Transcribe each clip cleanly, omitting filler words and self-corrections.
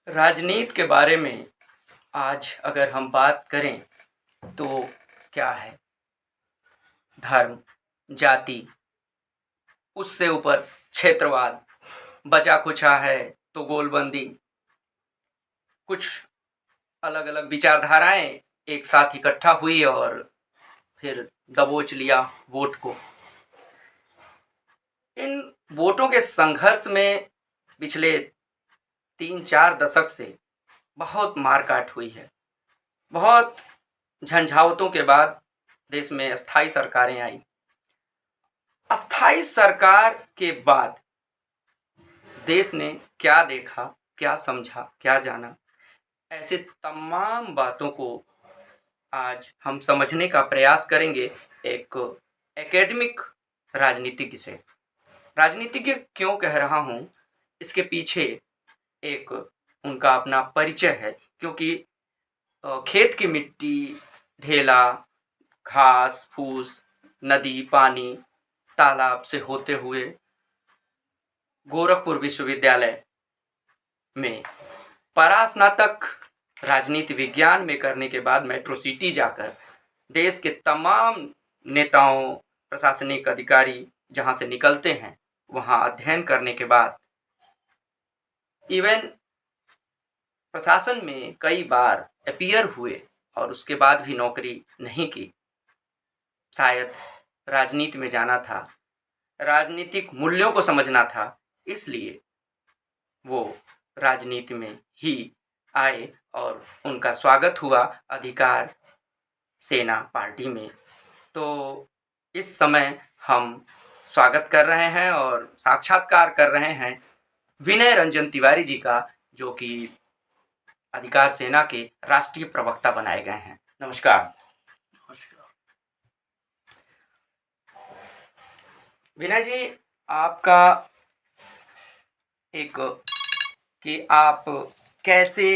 राजनीति के बारे में आज अगर हम बात करें तो क्या है, धर्म, जाति, उससे ऊपर क्षेत्रवाद, बचा खुचा है तो गोलबंदी, कुछ अलग अलग विचारधाराएं एक साथ इकट्ठा हुई और फिर दबोच लिया वोट को। इन वोटों के संघर्ष में पिछले 3-4 दशक से बहुत मारकाट हुई है। बहुत झंझावतों के बाद देश में अस्थाई सरकारें आई। अस्थाई सरकार के बाद देश ने क्या देखा, क्या समझा, क्या जाना, ऐसे तमाम बातों को आज हम समझने का प्रयास करेंगे एक एकेडमिक राजनीतिज्ञ से। राजनीतिज्ञ क्यों कह रहा हूँ, इसके पीछे एक उनका अपना परिचय है, क्योंकि खेत की मिट्टी, ढेला, घास फूस, नदी, पानी, तालाब से होते हुए गोरखपुर विश्वविद्यालय में परास्नातक राजनीति विज्ञान में करने के बाद मेट्रो सिटी जाकर देश के तमाम नेताओं, प्रशासनिक अधिकारी जहां से निकलते हैं, वहां अध्ययन करने के बाद इवन प्रशासन में कई बार अपीयर हुए और उसके बाद भी नौकरी नहीं की। शायद राजनीति में जाना था, राजनीतिक मूल्यों को समझना था, इसलिए वो राजनीति में ही आए और उनका स्वागत हुआ अधिकार सेना पार्टी में। तो इस समय हम स्वागत कर रहे हैं और साक्षात्कार कर रहे हैं विनय रंजन तिवारी जी का, जो कि अधिकार सेना के राष्ट्रीय प्रवक्ता बनाए गए हैं। नमस्कार। विनय जी, आपका एक कि आप कैसे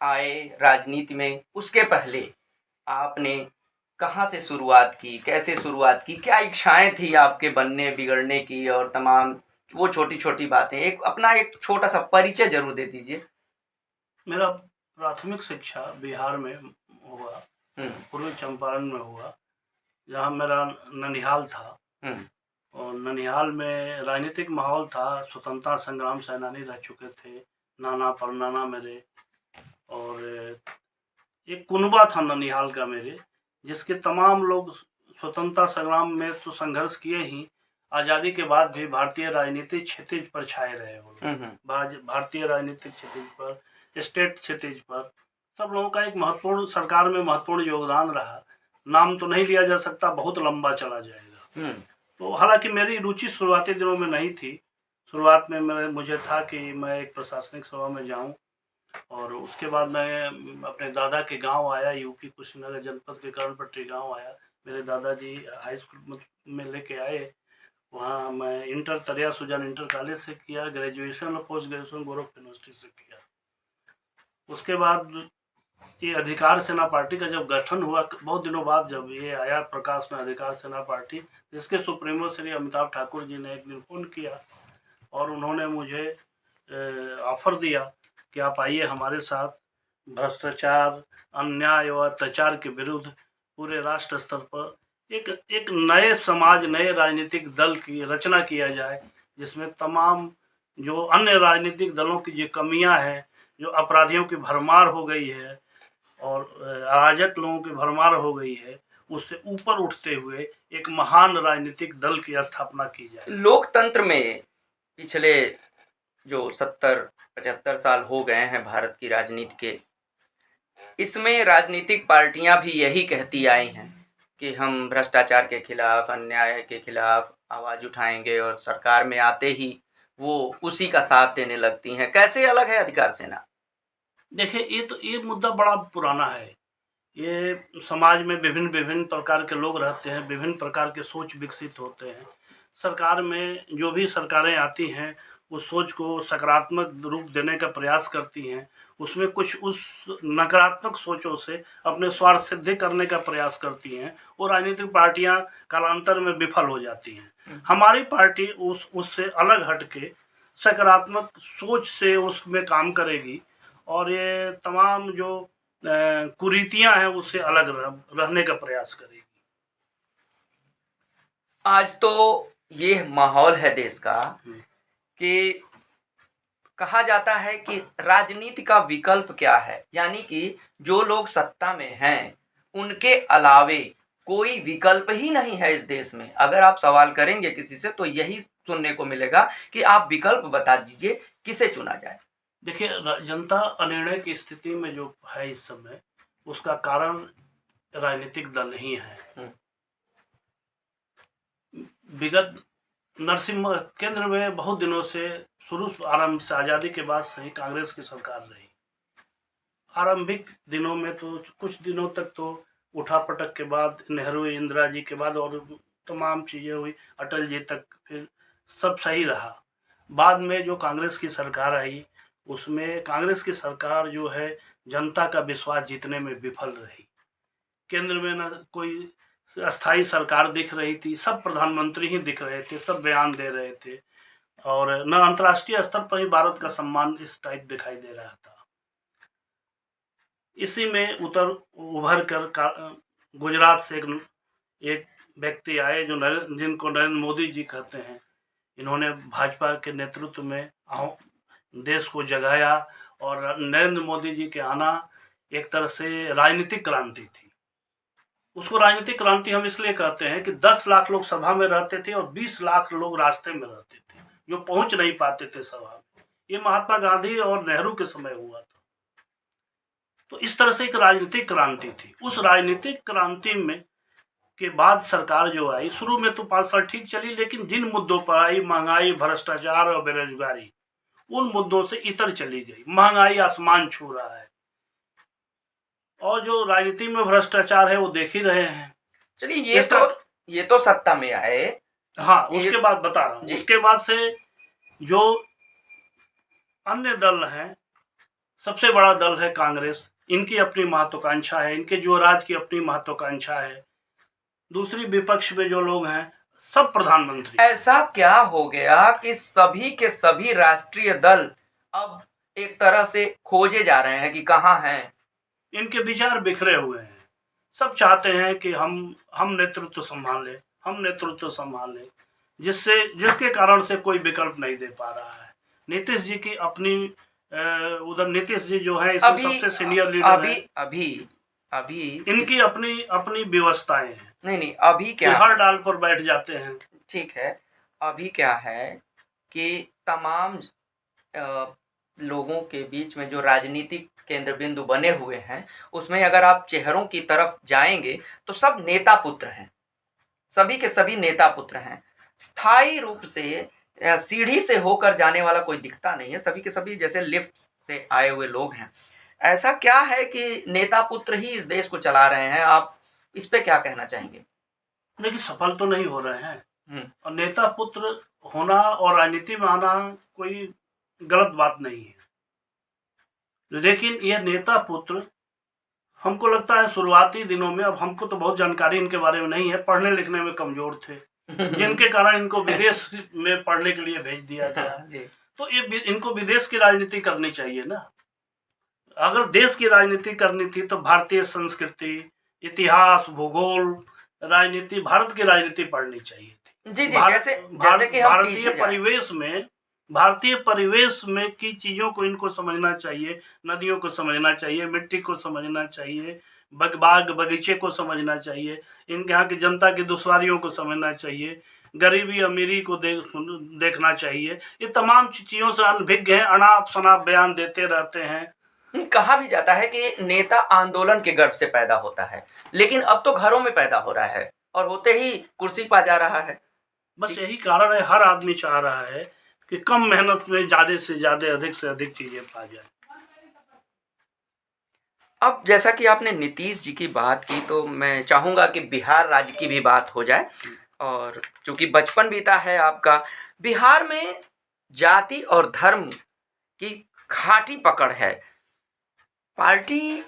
आए राजनीति में, उसके पहले आपने कहाँ से शुरुआत की, कैसे शुरुआत की, क्या इच्छाएं थी आपके बनने बिगड़ने की, और तमाम वो छोटी छोटी बातें, एक अपना एक छोटा सा परिचय जरूर दे दीजिए। मेरा प्राथमिक शिक्षा बिहार में हुआ, पूर्वी चंपारण में हुआ, जहाँ मेरा ननिहाल था। और ननिहाल में राजनीतिक माहौल था, स्वतंत्रता संग्राम सेनानी रह चुके थे नाना परनाना मेरे, और एक कुनबा था ननिहाल का मेरे, जिसके तमाम लोग स्वतंत्रता संग्राम में तो संघर्ष किए ही, आज़ादी के बाद भी भारतीय राजनीतिक क्षितिज पर छाए रहे वो लोग। भारतीय राजनीतिक क्षितिज पर, स्टेट क्षितिज पर सब लोगों का एक महत्वपूर्ण, सरकार में महत्वपूर्ण योगदान रहा। नाम तो नहीं लिया जा सकता, बहुत लंबा चला जाएगा। तो हालांकि मेरी रुचि शुरुआती दिनों में नहीं थी। शुरुआत में मुझे था कि मैं एक प्रशासनिक सेवा में जाऊं, और उसके बाद मैं अपने दादा के गांव आया, यूपी कुशीनगर जनपद के कर्णपट्टी गांव आया। मेरे दादाजी हाई स्कूल में लेके आए। वहाँ मैं इंटर तरिया सुजान इंटर कॉलेज से किया, ग्रेजुएशन और पोस्ट ग्रेजुएशन गोरखपुर यूनिवर्सिटी से किया। उसके बाद ये अधिकार सेना पार्टी का जब गठन हुआ, बहुत दिनों बाद जब ये आया प्रकाश में अधिकार सेना पार्टी, जिसके सुप्रीमो श्री अमिताभ ठाकुर जी ने एक दिन फोन किया और उन्होंने मुझे ऑफर दिया कि आप आइए हमारे साथ, भ्रष्टाचार, अन्याय और अत्याचार के विरुद्ध पूरे राष्ट्र स्तर पर एक नए समाज, नए राजनीतिक दल की रचना किया जाए, जिसमें तमाम जो अन्य राजनीतिक दलों की जो कमियां हैं, जो अपराधियों की भरमार हो गई है और अराजक लोगों की भरमार हो गई है, उससे ऊपर उठते हुए एक महान राजनीतिक दल की स्थापना की जाए। लोकतंत्र में पिछले जो 70-75 साल हो गए हैं भारत की राजनीति के, इसमें राजनीतिक पार्टियां भी यही कहती आई हैं कि हम भ्रष्टाचार के खिलाफ, अन्याय के खिलाफ आवाज उठाएंगे, और सरकार में आते ही वो उसी का साथ देने लगती हैं। कैसे अलग है अधिकार सेना? देखिए, ये मुद्दा बड़ा पुराना है। ये समाज में विभिन्न विभिन्न प्रकार के लोग रहते हैं, विभिन्न प्रकार के सोच विकसित होते हैं। सरकार में जो भी सरकारें आती हैं, उस सोच को सकारात्मक रूप देने का प्रयास करती हैं। उसमें कुछ उस नकारात्मक सोचों से अपने स्वार्थ सिद्धि करने का प्रयास करती हैं, और राजनीतिक पार्टियां कालांतर में विफल हो जाती हैं। हमारी पार्टी उससे अलग हट के सकारात्मक सोच से उसमें काम करेगी और ये तमाम जो कुरीतियां हैं उससे अलग रहने का प्रयास करेगी। आज तो ये माहौल है देश का कि कहा जाता है कि राजनीति का विकल्प क्या है, यानी कि जो लोग सत्ता में हैं उनके अलावे कोई विकल्प ही नहीं है इस देश में। अगर आप सवाल करेंगे किसी से तो यही सुनने को मिलेगा कि आप विकल्प बता दीजिए किसे चुना जाए। देखिए, जनता अनिर्णय की स्थिति में जो है इस समय, उसका कारण राजनीतिक दल ही है। विगत नरसिम्हा केंद्र में बहुत दिनों से शुरू आरंभ से आज़ादी के बाद से ही कांग्रेस की सरकार रही। आरंभिक दिनों में तो कुछ दिनों तक तो उठापटक के बाद, नेहरू इंदिरा जी के बाद और तमाम चीज़ें हुई, अटल जी तक फिर सब सही रहा। बाद में जो कांग्रेस की सरकार आई उसमें कांग्रेस की सरकार जो है जनता का विश्वास जीतने में विफल रही। केंद्र में न कोई अस्थाई सरकार दिख रही थी, सब प्रधानमंत्री ही दिख रहे थे, सब बयान दे रहे थे और न अंतर्राष्ट्रीय स्तर पर ही भारत का सम्मान इस टाइप दिखाई दे रहा था। इसी में उभर कर गुजरात से एक व्यक्ति आए जो जिनको नरेंद्र मोदी जी कहते हैं। इन्होंने भाजपा के नेतृत्व में देश को जगाया और नरेंद्र मोदी जी के आना एक तरह से राजनीतिक क्रांति थी। उसको राजनीतिक क्रांति हम इसलिए कहते हैं कि 10 लाख लोग सभा में रहते थे और 20 लाख लोग रास्ते में रहते थे जो पहुंच नहीं पाते थे सभा में। ये महात्मा गांधी और नेहरू के समय हुआ था। तो इस तरह से एक राजनीतिक क्रांति थी। उस राजनीतिक क्रांति में के बाद सरकार जो आई, शुरू में तो 5 साल ठीक चली, लेकिन जिन मुद्दों पर आई, महंगाई, भ्रष्टाचार और बेरोजगारी, उन मुद्दों से इतर चली गई। महंगाई आसमान छू रहा है और जो राजनीति में भ्रष्टाचार है वो देख ही रहे हैं। चलिए, ये तो सत्ता में आए। हाँ, उसके बाद बता रहा हूँ। उसके बाद से जो अन्य दल हैं, सबसे बड़ा दल है कांग्रेस। इनकी अपनी महत्वाकांक्षा है, इनके जो राज्य की अपनी महत्वाकांक्षा है। दूसरी विपक्ष में जो लोग हैं सब प्रधानमंत्री। ऐसा क्या हो गया कि सभी के सभी राष्ट्रीय दल अब एक तरह से खोजे जा रहे हैं कि कहाँ हैं? इनके विचार बिखरे हुए हैं। सब चाहते हैं कि हम नेतृत्व संभाल लें, हम नेतृत्व संभाल लें, जिसके कारण से कोई विकल्प नहीं दे पा रहा है। नीतीश जी की अपनी उधर नीतीश जी जो है इसमें सबसे सीनियर लीडर है। अभी इनकी अपनी व्यवस्थाएं हैं। नहीं, अभी क्या हर डाल पर बैठ जाते हैं। ठीक है, अभी क्या है कि तमाम लोगों के बीच में जो राजनीतिक केंद्र बिंदु बने हुए हैं उसमें अगर आप चेहरों की तरफ जाएंगे तो सब नेता पुत्र हैं, सभी के सभी नेता पुत्र हैं। स्थायी रूप से सीढ़ी से होकर जाने वाला कोई दिखता नहीं है, सभी के सभी जैसे लिफ्ट से आए हुए लोग हैं। ऐसा क्या है कि नेता पुत्र ही इस देश को चला रहे हैं? आप इस पे क्या कहना चाहेंगे? देखिए, सफल तो नहीं हो रहे हैं और नेता पुत्र होना और राजनीति में आना कोई गलत बात नहीं है, लेकिन यह नेता पुत्र हमको लगता है शुरुआती दिनों में, अब हमको तो बहुत जानकारी इनके बारे में नहीं है, पढ़ने लिखने में कमजोर थे जिनके कारण इनको विदेश में पढ़ने के लिए भेज दिया गया। तो ये इनको विदेश की राजनीति करनी चाहिए ना। अगर देश की राजनीति करनी थी तो भारतीय संस्कृति, इतिहास, भूगोल, राजनीति, भारत की राजनीति पढ़नी चाहिए थी। जी, जैसे कि हम भारतीय परिवेश में की चीजों को इनको समझना चाहिए। नदियों को समझना चाहिए, मिट्टी को समझना चाहिए, बाग बगीचे को समझना चाहिए, इनके यहाँ की जनता की दुश्वारियों को समझना चाहिए, गरीबी अमीरी को देखना चाहिए। ये तमाम चीजों से अनभिज्ञ हैं, अनाप शनाप बयान देते रहते हैं। कहा भी जाता है कि नेता आंदोलन के गर्भ से पैदा होता है, लेकिन अब तो घरों में पैदा हो रहा है और होते ही कुर्सी पा जा रहा है। बस यही कारण है, हर आदमी चाह रहा है कि कम मेहनत में ज्यादा से ज्यादा, अधिक से अधिक चीजें पा जाए। अब जैसा कि आपने नीतीश जी की बात की तो मैं चाहूंगा कि बिहार राज्य की भी बात हो जाए। और चूंकि बचपन बीता है आपका, बिहार में जाति और धर्म की खाटी पकड़ है। पार्टी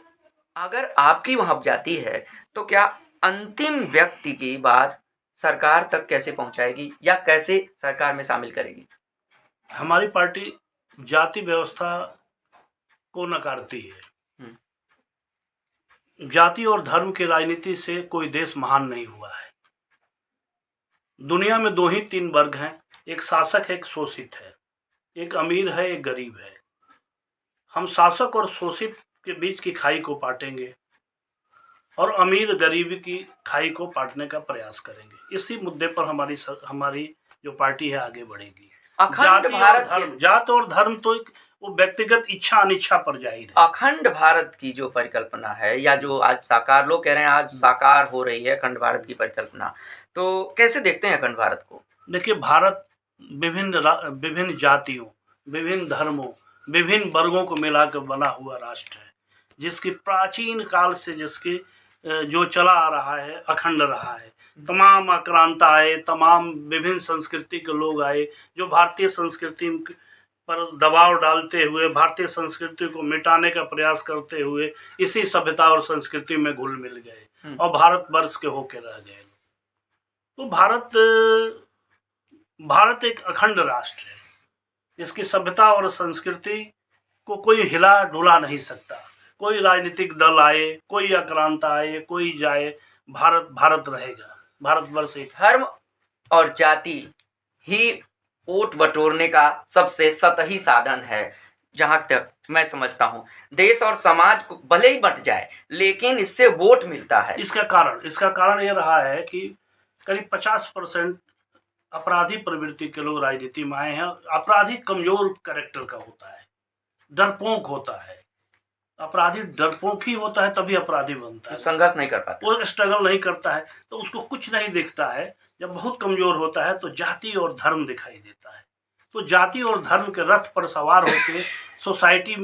अगर आपकी वहां जाती है तो क्या अंतिम व्यक्ति की बात सरकार तक कैसे पहुंचाएगी या कैसे सरकार में शामिल करेगी? हमारी पार्टी जाति व्यवस्था को नकारती है। जाति और धर्म की राजनीति से कोई देश महान नहीं हुआ है। दुनिया में 2 ही 3 वर्ग हैं, एक शासक है, एक शोषित है, एक अमीर है, एक गरीब है। हम शासक और शोषित के बीच की खाई को पाटेंगे और अमीर गरीब की खाई को पाटने का प्रयास करेंगे। इसी मुद्दे पर हमारी जो पार्टी है आगे बढ़ेगी। जात और धर्म तो वो व्यक्तिगत इच्छा अनिच्छा पर जाहिर है। अखंड भारत की जो परिकल्पना है, या जो आज साकार लोग कह रहे हैं आज साकार हो रही है अखंड भारत की परिकल्पना, तो कैसे देखते हैं अखंड भारत को? देखिए, भारत विभिन्न जातियों, विभिन्न धर्मों, विभिन्न वर्गों को मिलाकर बना हुआ राष्ट्र है, जिसकी प्राचीन काल से जो चला आ रहा है, अखंड रहा है। तमाम आक्रांता आए, तमाम विभिन्न संस्कृति के लोग आए, जो भारतीय संस्कृति पर दबाव डालते हुए भारतीय संस्कृति को मिटाने का प्रयास करते हुए इसी सभ्यता और संस्कृति में घुल मिल गए और भारतवर्ष के होके रह गए। तो भारत एक अखंड राष्ट्र है, इसकी सभ्यता और संस्कृति को कोई हिला डुला नहीं सकता। कोई राजनीतिक दल आए, कोई आक्रांता आए, कोई जाए, भारत रहेगा। भारतवर्ष एक धर्म और जाति ही वोट बटोरने का सबसे सतही साधन है। जहां तक मैं समझता हूं, देश और समाज को भले ही बट जाए लेकिन इससे वोट मिलता है। इसका कारण यह रहा है कि करीब 50% अपराधी प्रवृत्ति के लोग राजनीति में आए हैं। अपराधी कमजोर कैरेक्टर का होता है, डरपोक होता है। अपराधी डरपोक ही होता है तभी अपराधी बनता है। संघर्ष नहीं कर पाता, वो स्ट्रगल नहीं करता है, तो उसको कुछ नहीं दिखता है। जब बहुत कमजोर होता है तो जाति और धर्म दिखाई देता है। तो जाति और धर्म के रथ पर सवार होकर सोसाइटी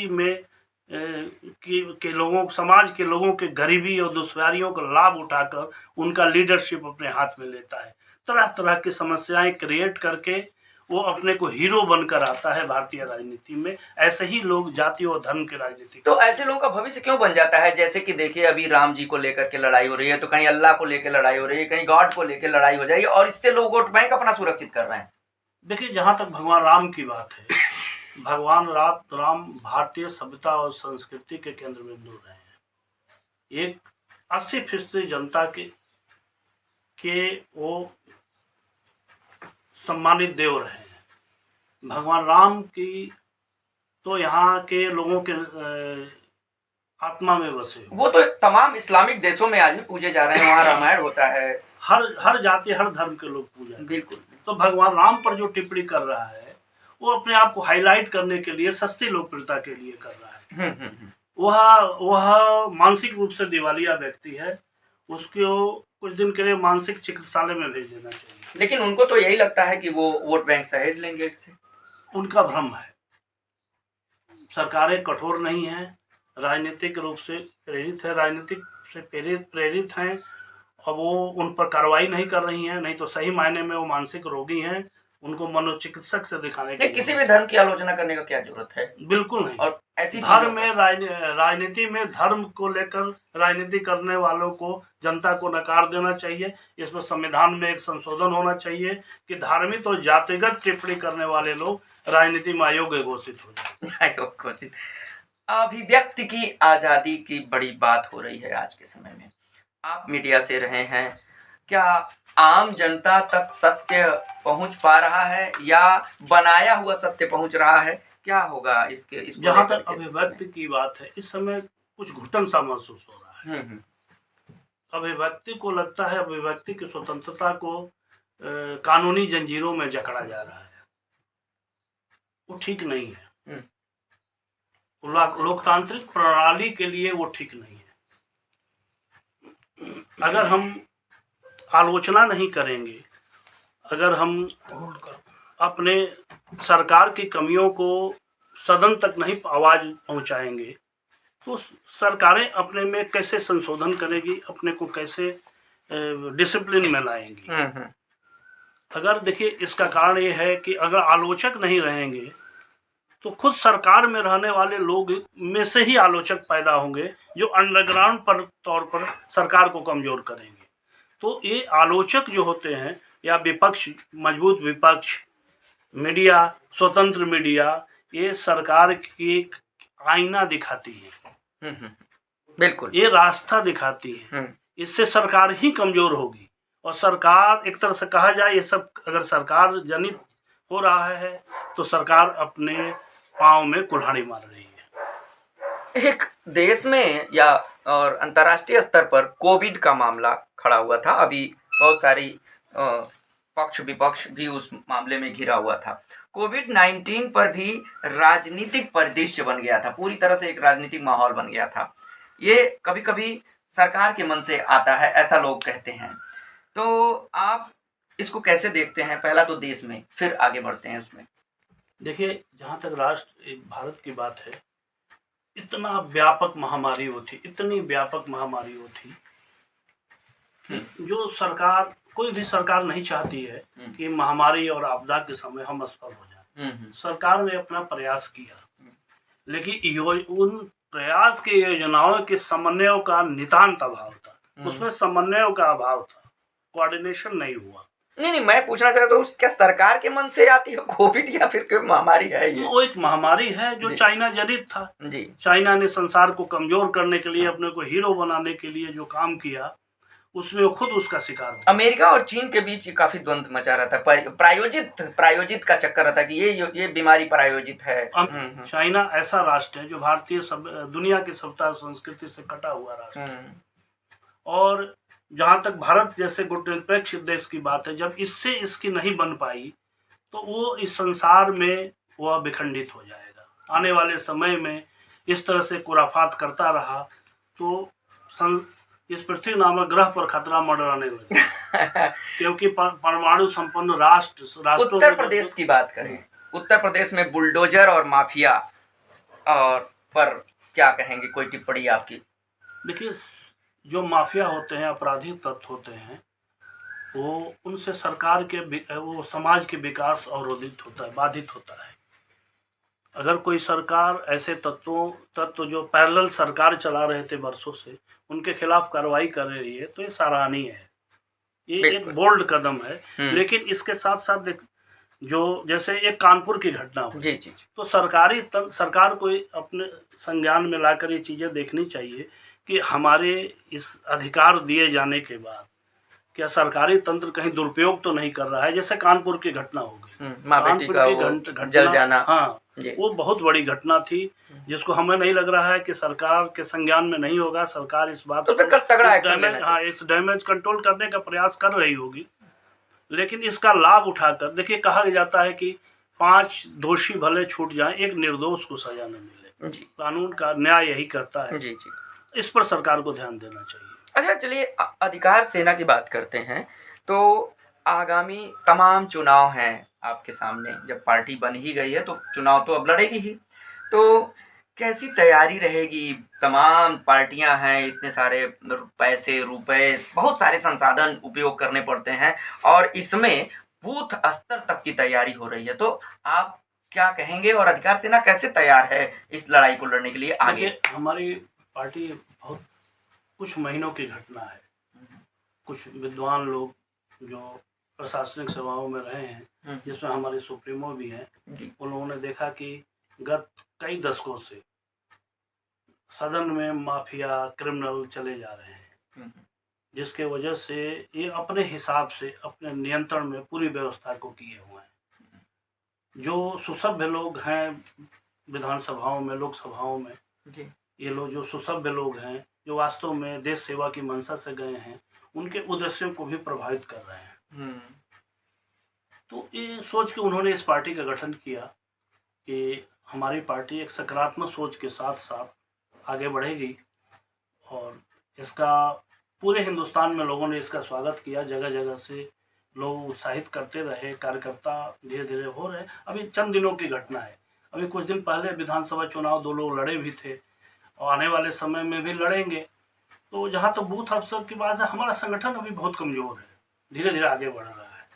में के लोगों, समाज के लोगों के गरीबी और दुश्वारियों का लाभ उठाकर उनका लीडरशिप अपने हाथ में लेता है। तरह तरह की समस्याएं क्रिएट करके वो अपने को हीरो बनकर आता है भारतीय राजनीति में। ऐसे ही लोग जाति और धर्म की राजनीति, तो ऐसे लोगों का भविष्य क्यों बन जाता है? जैसे कि देखिए, अभी राम जी को लेकर के लड़ाई हो रही है, तो कहीं अल्लाह को लेकर लड़ाई हो रही है, कहीं गॉड को लेकर लड़ाई हो जाएगी और इससे लोग वोट बैंक अपना सुरक्षित कर रहे हैं। देखिए, जहां तक भगवान राम की बात है, भगवान राम भारतीय सभ्यता और संस्कृति के केंद्र बिंदु रहे हैं। एक 80% जनता के वो सम्मानित देव रहे हैं। भगवान राम की तो यहाँ के लोगों के आत्मा में बसे। वो तो तमाम इस्लामिक देशों में आज भी पूजे जा रहे हैं, वहाँ रामायण होता है, हर जाति हर धर्म के लोग पूजा। बिल्कुल। तो भगवान राम पर जो टिप्पणी कर रहा है वो अपने आप को हाईलाइट करने के लिए, सस्ती लोकप्रियता के लिए कर रहा है। वह मानसिक रूप से दिवालिया व्यक्ति है, उसको कुछ दिन के लिए मानसिक चिकित्सालय में भेज देना चाहिए। लेकिन उनको तो यही लगता है कि वो वोट बैंक सहेज लेंगे इससे। उनका भ्रम है। सरकारें कठोर नहीं हैं, राजनीतिक रूप से प्रेरित है, राजनीतिक से प्रेरित हैं और वो उन पर कार्रवाई नहीं कर रही हैं। नहीं तो सही मायने में वो मानसिक रोगी हैं, उनको मनोचिकित्सक से दिखाने के। किसी भी धर्म की आलोचना करने का क्या जरूरत है? बिल्कुल नहीं। और ऐसी धर्म में राजनीति में धर्म को लेकर राजनीति करने वालों को जनता को नकार देना चाहिए। इसमें संविधान में एक संशोधन होना चाहिए कि धार्मिक और जातिगत टिप्पणी करने वाले लोग राजनीति में अयोग्य घोषित हो जाए। अभिव्यक्ति की आजादी की बड़ी बात हो रही है आज के समय में। आप मीडिया से रहे हैं, क्या आम जनता तक सत्य पहुंच पा रहा है या बनाया हुआ सत्य पहुंच रहा है? क्या होगा इसके? जहां तक अभिव्यक्ति की बात है, इस समय कुछ घुटन सा महसूस हो रहा है। अभिव्यक्ति को लगता है अभिव्यक्ति की स्वतंत्रता को कानूनी जंजीरों में जकड़ा जा रहा है। वो ठीक नहीं है। लोकतांत्रिक प्रणाली के लिए वो ठीक नहीं है। अगर हम आलोचना नहीं करेंगे, अगर हम अपने सरकार की कमियों को सदन तक नहीं आवाज पहुंचाएंगे, तो सरकारें अपने में कैसे संशोधन करेगी, अपने को कैसे डिसिप्लिन में लाएंगी। अगर देखिए, इसका कारण ये है कि अगर आलोचक नहीं रहेंगे तो खुद सरकार में रहने वाले लोग में से ही आलोचक पैदा होंगे जो अंडरग्राउंड पर तौर पर सरकार को कमजोर करेंगे। तो ये आलोचक जो होते हैं या विपक्ष, मजबूत विपक्ष मीडिया, स्वतंत्र मीडिया, ये सरकार की एक आईना दिखाती है। बिल्कुल, ये रास्ता दिखाती है। इससे सरकार ही कमजोर होगी, और सरकार, एक तरह से कहा जाए, ये सब अगर सरकार जनित हो रहा है तो सरकार अपने पांव में कुल्हाड़ी मार रही है। एक देश में या और अंतर्राष्ट्रीय स्तर पर कोविड का मामला खड़ा हुआ था। अभी बहुत सारी पक्ष विपक्ष भी उस मामले में घिरा हुआ था। कोविड-19 पर भी राजनीतिक परिदृश्य बन गया था, पूरी तरह से एक राजनीतिक माहौल बन गया था। ये कभी-कभी सरकार के मन से आता है, ऐसा लोग कहते हैं। तो आप इसको कैसे देखते हैं? पहला तो देश में, फिर आगे बढ़ते हैं उसमें। देखिए, जहाँ तक राष्ट्र भारत की बात है, इतना व्यापक महामारी वो थी, इतनी व्यापक महामारी वो थी, जो सरकार, कोई भी सरकार नहीं चाहती है कि महामारी और आपदा के समय हम असफल हो जाएं। सरकार ने अपना प्रयास किया, लेकिन उन प्रयास के योजनाओं के समन्वय का नितांत अभाव था। उसमें समन्वय का अभाव था, कोऑर्डिनेशन नहीं हुआ। नहीं, मैं पूछना चाहता हूँ, क्या सरकार के मन से आती है कोविड, या फिर कोई महामारी है ये? वो एक महामारी है जो चाइना जनित था जी। चाइना ने संसार को कमजोर करने के लिए, अपने को हीरो बनाने के लिए जो काम किया, उसमें वो खुद उसका शिकार हुआ। अमेरिका और चीन के बीच काफी द्वंद्व मचा रहा था, प्रायोजित का चक्कर रहता कि ये बीमारी प्रायोजित है। चाइना ऐसा राष्ट्र है जो भारतीय दुनिया की सभ्यता संस्कृति से कटा हुआ राष्ट्र है, और जहाँ तक भारत जैसे गुटनिरपेक्ष देश की बात है, जब इससे इसकी नहीं बन पाई तो वो इस संसार में वह विखंडित हो जाएगा। आने वाले समय में इस तरह से खुराफात करता रहा तो इस पृथ्वी नामक ग्रह पर खतरा मंडराने लगा। क्योंकि परमाणु संपन्न राष्ट्र उत्तर प्रदेश की बात करें, उत्तर प्रदेश में बुलडोजर और माफिया और पर क्या कहेंगे, कोई टिप्पणी आपकी? देखिए, जो माफिया होते हैं, आपराधिक तत्व होते हैं, वो उनसे सरकार के वो समाज के विकास अवरोधित होता है, बाधित होता है। अगर कोई सरकार ऐसे तत्व जो पैरेलल सरकार चला रहे थे वर्षों से, उनके खिलाफ कार्रवाई कर रही है तो ये सराहनीय है, ये एक बोल्ड कदम है। लेकिन इसके साथ साथ जो जैसे एक कानपुर की घटना हुई जी जी, तो सरकार को अपने संज्ञान में लाकर ये चीज़ें देखनी चाहिए कि हमारे इस अधिकार दिए जाने के बाद क्या सरकारी तंत्र कहीं दुरुपयोग तो नहीं कर रहा है। जैसे कानपुर की घटना हो गई, कानपुर की घटना जल जाना, हाँ, वो बहुत बड़ी घटना थी, जिसको हमें नहीं लग रहा है कि सरकार के संज्ञान में नहीं होगा। सरकार इस बात इस डैमेज कंट्रोल करने का प्रयास कर रही होगी, लेकिन इसका लाभ उठाकर, देखिए, कहा जाता है कि 5 दोषी भले छूट जाएं, एक निर्दोष को सजा न मिले। कानून का न्याय यही करता है। जी जी, इस पर सरकार को ध्यान देना चाहिए। अच्छा, चलिए अधिकार सेना की बात करते हैं। तो आगामी तमाम चुनाव हैं आपके सामने, जब पार्टी बन ही गई है तो चुनाव तो अब लड़ेगी ही, तो कैसी तैयारी रहेगी? तमाम पार्टियां हैं, इतने सारे पैसे, रुपए, बहुत सारे संसाधन उपयोग करने पड़ते हैं, और इसमें बूथ स्तर तक की तैयारी हो रही है। तो आप क्या कहेंगे, और अधिकार सेना कैसे तैयार है इस लड़ाई को लड़ने के लिए आगे? हमारी पार्टी बहुत कुछ महीनों की घटना है। कुछ विद्वान लोग जो प्रशासनिक सेवाओं में रहे हैं, जिसमें हमारे सुप्रीमो भी हैं, उन लोगों ने देखा कि गत कई दशकों से सदन में माफिया, क्रिमिनल चले जा रहे हैं, जिसके वजह से ये अपने हिसाब से अपने नियंत्रण में पूरी व्यवस्था को किए हुए हैं। जो सुसभ्य लोग हैं विधानसभाओं में, लोकसभाओं में, ये लोग जो सुसभ्य लोग हैं, जो वास्तव में देश सेवा की मंशा से गए हैं, उनके उद्देश्यों को भी प्रभावित कर रहे हैं। तो ये सोच के उन्होंने इस पार्टी का गठन किया कि हमारी पार्टी एक सकारात्मक सोच के साथ साथ आगे बढ़ेगी, और इसका पूरे हिंदुस्तान में लोगों ने इसका स्वागत किया। जगह जगह से लोग उत्साहित करते रहे, कार्यकर्ता धीरे धीरे हो रहे। अभी चंद दिनों की घटना है, अभी कुछ दिन पहले विधानसभा चुनाव 2 लोग लड़े भी थे, और आने वाले समय में भी लड़ेंगे। तो जहाँ तो बूथ अफसर की बात है, हमारा संगठन अभी बहुत कमज़ोर है, धीरे धीरे आगे बढ़ रहा है।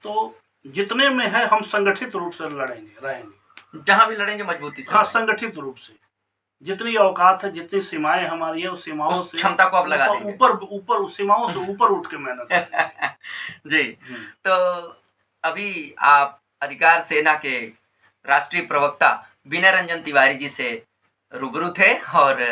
तो जितने में है हम संगठित रूप से रहेंगे, जहाँ भी लड़ेंगे मजबूती से। हाँ, संगठित रूप से, जितनी औकात है, जितनी सीमाएं हमारी है, उस सीमाओं से क्षमता को आप लगा देंगे, ऊपर उस सीमाओं से ऊपर उठ के मेहनत जी। तो अभी आप अधिकार सेना के राष्ट्रीय प्रवक्ता विनय रंजन तिवारी जी से रूबरू थे और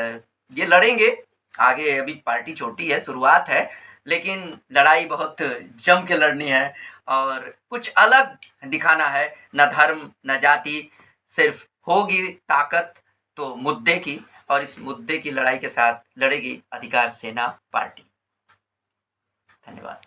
ये लड़ेंगे आगे। अभी पार्टी छोटी है, शुरुआत है, लेकिन लड़ाई बहुत जम के लड़नी है और कुछ अलग दिखाना है। न धर्म न जाति, सिर्फ होगी ताकत तो मुद्दे की, और इस मुद्दे की लड़ाई के साथ लड़ेगी अधिकार सेना पार्टी। धन्यवाद।